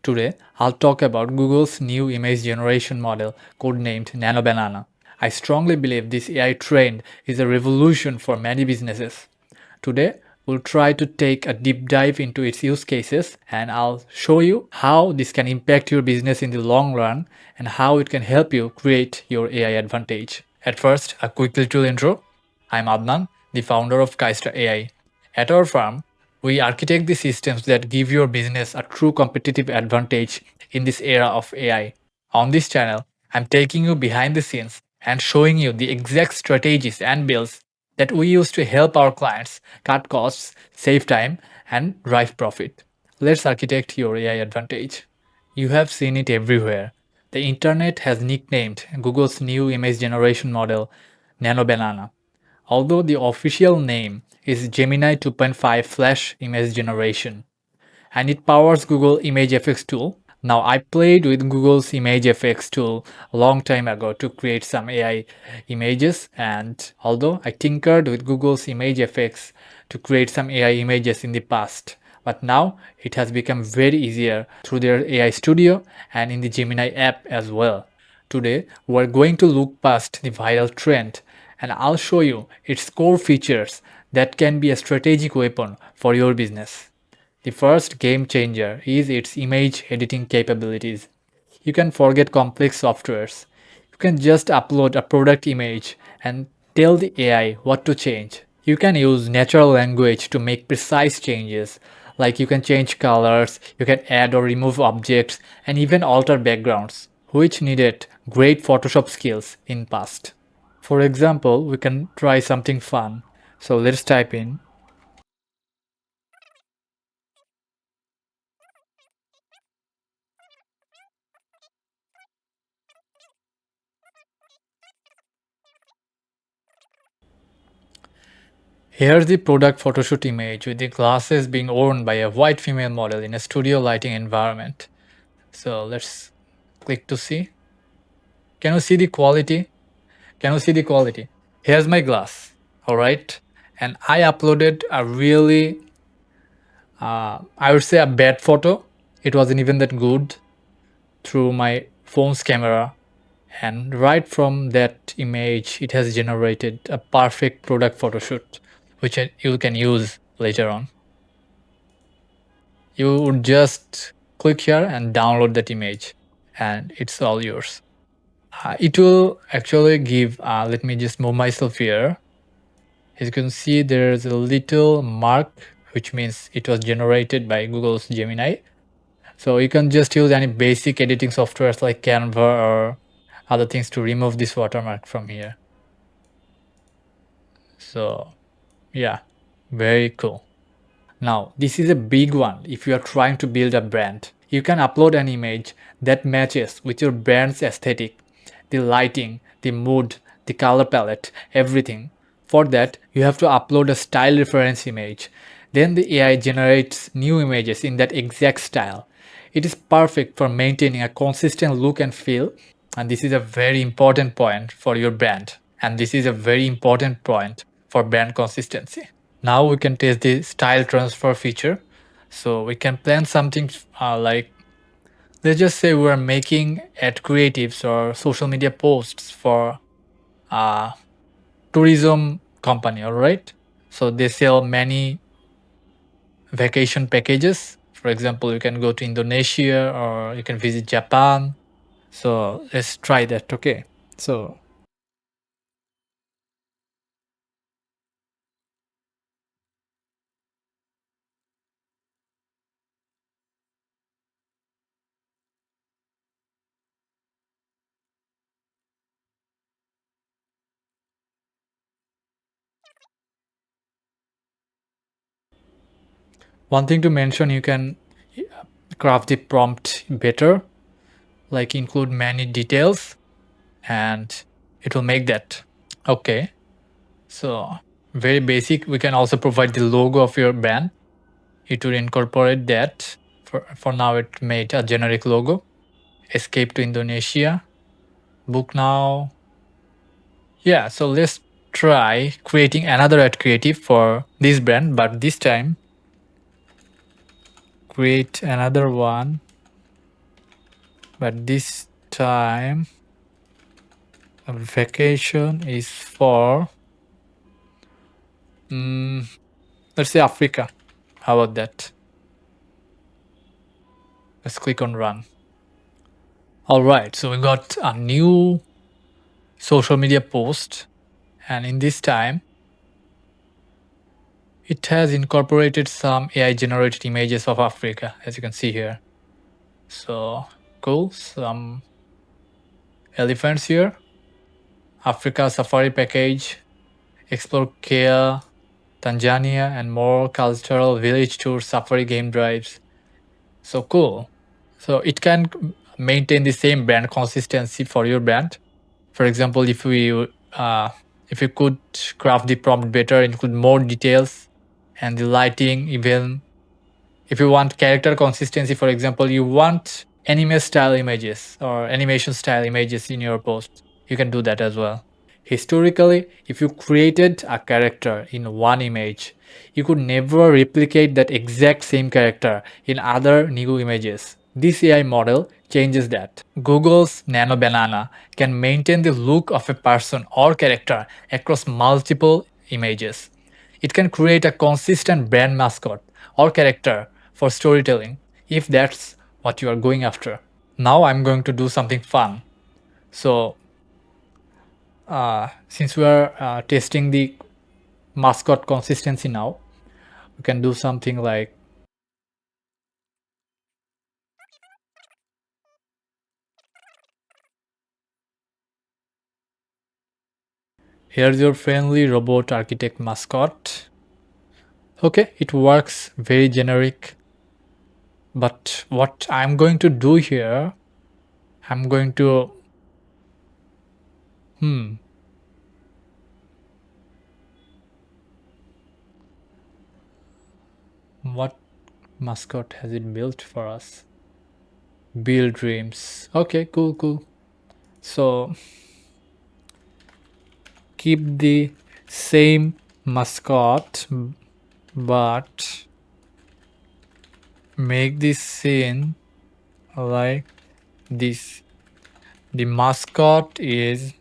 Today, I'll talk about Google's new image generation model codenamed Nano Banana. I strongly believe this AI trend is a revolution for many businesses. Today, we'll try to take a deep dive into its use cases and I'll show you how this can impact your business in the long run and how it can help you create your AI advantage. At first, a quick little intro. I'm Adnan, the founder of Kaistra AI. At our firm, we architect the systems that give your business a true competitive advantage in this era of AI. On this channel, I'm taking you behind the scenes and showing you the exact strategies and builds that we use to help our clients cut costs, save time, and drive profit. Let's architect your AI advantage. You have seen it everywhere. The internet has nicknamed Google's new image generation model Nano Banana, although the official name is Gemini 2.5 Flash Image Generation, and it powers Google Image FX tool. Now, I played with Google's Image FX tool a long time ago to create some AI images, and although I tinkered with Google's Image FX to create some AI images in the past, but now it has become very easier through their AI Studio and in the Gemini app as well. Today, we're going to look past the viral trend and I'll show you its core features that can be a strategic weapon for your business. The first game changer is its image editing capabilities. You can forget complex softwares. You can just upload a product image and tell the AI what to change. You can use natural language to make precise changes, like you can change colors, you can add or remove objects, and even alter backgrounds, which needed great Photoshop skills in past. For example, we can try something fun. So let's type in. Here's the product photoshoot image with the glasses being worn by a white female model in a studio lighting environment. So let's click to see. Can you see the quality? Can you see the quality? Here's my glass, all right? And I uploaded a really, I would say a bad photo. It wasn't even that good through my phone's camera. And right from that image, it has generated a perfect product photoshoot, which you can use later on. You would just click here and download that image and it's all yours. It will actually give, let me just move myself here. As you can see, there's a little mark, which means it was generated by Google's Gemini. So you can just use any basic editing softwares like Canva or other things to remove this watermark from here. So yeah, very cool. Now, this is a big one if you are trying to build a brand. You can upload an image that matches with your brand's aesthetic, the lighting, the mood, the color palette, everything. For that, you have to upload a style reference image. Then the AI generates new images in that exact style. It is perfect for maintaining a consistent look and feel, and this is a very important point for your brand. And this is a very important point for brand consistency. Now we can test the style transfer feature. So we can plan something like, let's just say we're making ad creatives or social media posts for a tourism company, all right? So they sell many vacation packages. For example, you can go to Indonesia or you can visit Japan. So let's try that, okay? So one thing to mention, you can craft the prompt better, like include many details, and it will make that. Okay, so very basic. We can also provide the logo of your brand. It will incorporate that. For now, it made a generic logo. Escape to Indonesia. Book now. Yeah, so let's try creating another ad creative for this brand, but this time create another one But this time, a vacation is for, mm, let's say Africa. How about that? Let's click on run. All right, so we got a new social media post, and in this time, it has incorporated some AI generated images of Africa, as you can see here. So cool, some elephants here. Africa safari package, explore Kenya, Tanzania, and more cultural village tours, safari game drives. So cool. So it can maintain the same brand consistency for your brand. For example, if you could craft the prompt better, include more details and the lighting, even if you want character consistency, for example, you want anime style images or animation style images in your post, you can do that as well. Historically, if you created a character in one image, you could never replicate that exact same character in other new images. This AI model changes that. Google's Nano Banana can maintain the look of a person or character across multiple images. It can create a consistent brand mascot or character for storytelling if that's what you are going after. Now I'm going to do something fun. So since we are testing the mascot consistency now, we can do something like, here's your friendly robot architect mascot. Okay, it works very generic, but what I'm going to do here, I'm going to, what mascot has it built for us? Build dreams. Okay, cool, cool. So keep the same mascot, but make this scene like this. The mascot is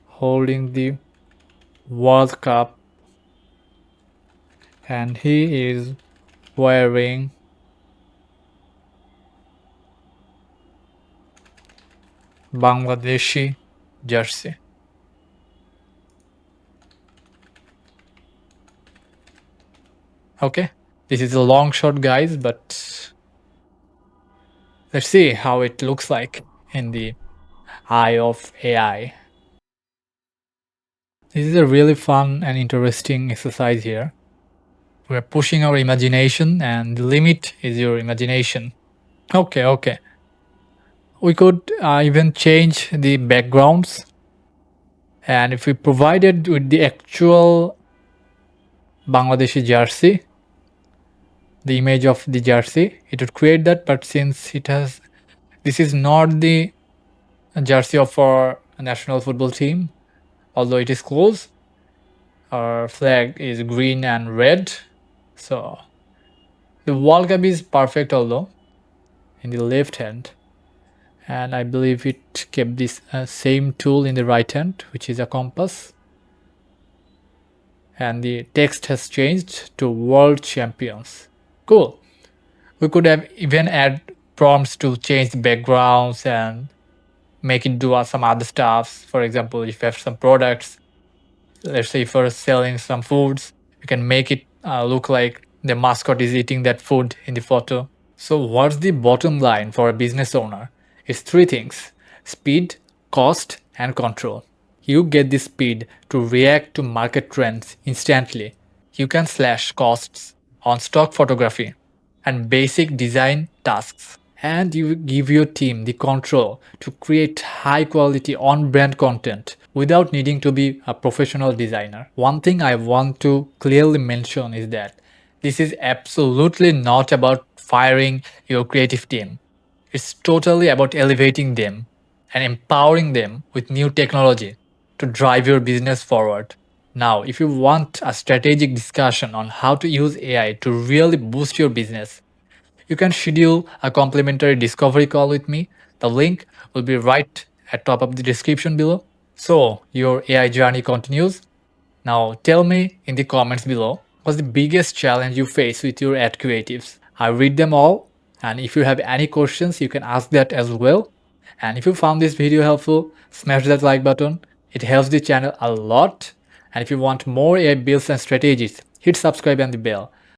holding the World Cup and he is wearing Bangladeshi jersey. Okay, this is a long shot, guys, but let's see how it looks like in the eye of AI. This is a really fun and interesting exercise here. We're pushing our imagination, and the limit is your imagination. Okay, okay. We could even change the backgrounds, and if we provided with the actual Bangladeshi jersey, the image of the jersey, it would create that. But since this is not the jersey of our national football team, although it is close. Our flag is green and red, so the World Cup is perfect, although in the left hand, and I believe it kept this same tool in the right hand, which is a compass, and the text has changed to World Champions. Cool. We could have even add prompts to change the backgrounds and make it do some other stuff. For example, if you have some products, let's say if you're selling some foods, you can make it look like the mascot is eating that food in the photo. So what's the bottom line for a business owner? It's three things: speed, cost, and control. You get the speed to react to market trends instantly. You can slash costs on stock photography and basic design tasks. And you give your team the control to create high quality on brand content without needing to be a professional designer. One thing I want to clearly mention is that this is absolutely not about firing your creative team. It's totally about elevating them and empowering them with new technology to drive your business forward. Now, if you want a strategic discussion on how to use AI to really boost your business, You can schedule a complimentary discovery call with me. The link will be right at top of the description below. So your AI journey continues. Now tell me in the comments below what's the biggest challenge you face with your ad creatives. I read them all, and if you have any questions you can ask that as well. And if you found this video helpful, smash that like button. It helps the channel a lot. And if you want more AI builds and strategies, hit subscribe and the bell.